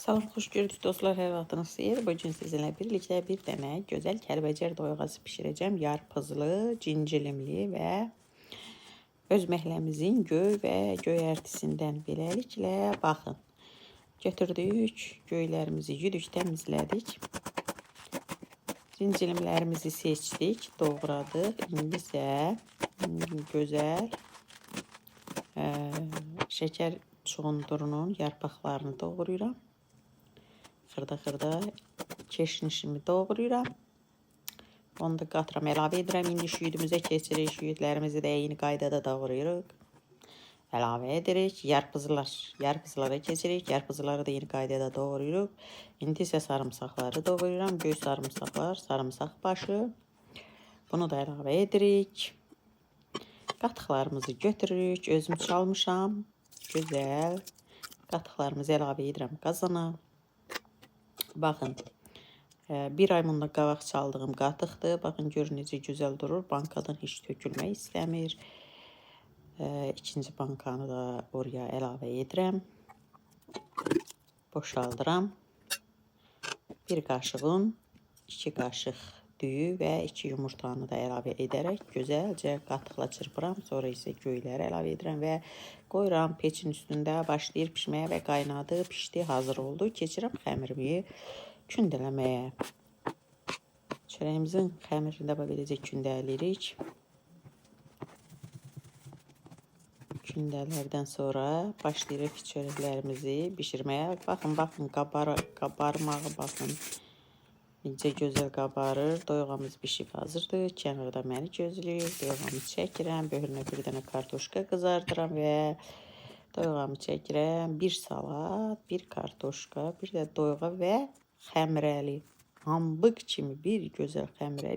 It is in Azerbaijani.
Salam, xoş gördük dostlar, hər vaxtınız xeyir. Bugün sizinlə birlikdə bir dənə gözəl Kəlbəcər doyğası bişirəcəm. Yarpızlı, cincilimli və öz məhləmizin göy və göyərtisindən. Beləliklə, baxın. Götürdük, göylərimizi yuduq, təmizlədik. Cincilimlərimizi seçdik, doğradıq. İndi isə gözəl şəkər çuğundurunun yarpaqlarını doğrayıram. Xırda-xırda keşnişimi doğrayıram. Onu da qatıram, əlavə edirəm. İndi şüyüdümüzə keçirik. Şüyüdlərimizi də eyni qaydada doğrayırıq. Əlavə edirik. Yarpızlara keçirik. Yarpızları da eyni qaydada doğrayırıq. İndi isə sarımsaqları doğrayıram. Göy sarımsaqlar, sarımsaq başı. Bunu da əlavə edirik. Qatıqlarımızı götürürük. Özüm çalmışam. Gözəl. Qatıqlarımızı əlavə edirəm qazana. Baxın, bir ay bundan qabaq çaldığım qatıqdır. Baxın, görün necə gözəl durur. Bankadan heç tökülmək istəmir. İkinci bankanı da oraya əlavə edirəm. Boşaldıram. Bir qaşıq un, 2 qaşıq düyü və 2 yumurtanı da əlavə edərək gözəlcə qatıqla çırpıram. Sonra isə göyləri əlavə edirəm və qoyuram peçin üstündə. Başlayır pişməyə və qaynadı, pişdi, hazır oldu. Keçirəm xəmirimi kündələməyə. Çörəyimizin xəmirini də beləcə kündələyirik. Kündələrdən sonra başlayırıq çörəklərimizi bişirməyə. Baxın, qabarmağı baxın. Necə gözəl qabarır. Doyğamız bişib hazırdır. Kənarda məni gözləyir. Doyğamı çəkirəm. Böhrünə bir dənə kartoşka qızardıram və doyğamı çəkirəm. Bir salat, bir kartoşka, bir də doyğa və xəmirəli. Hambıq kimi bir gözəl xəmirəli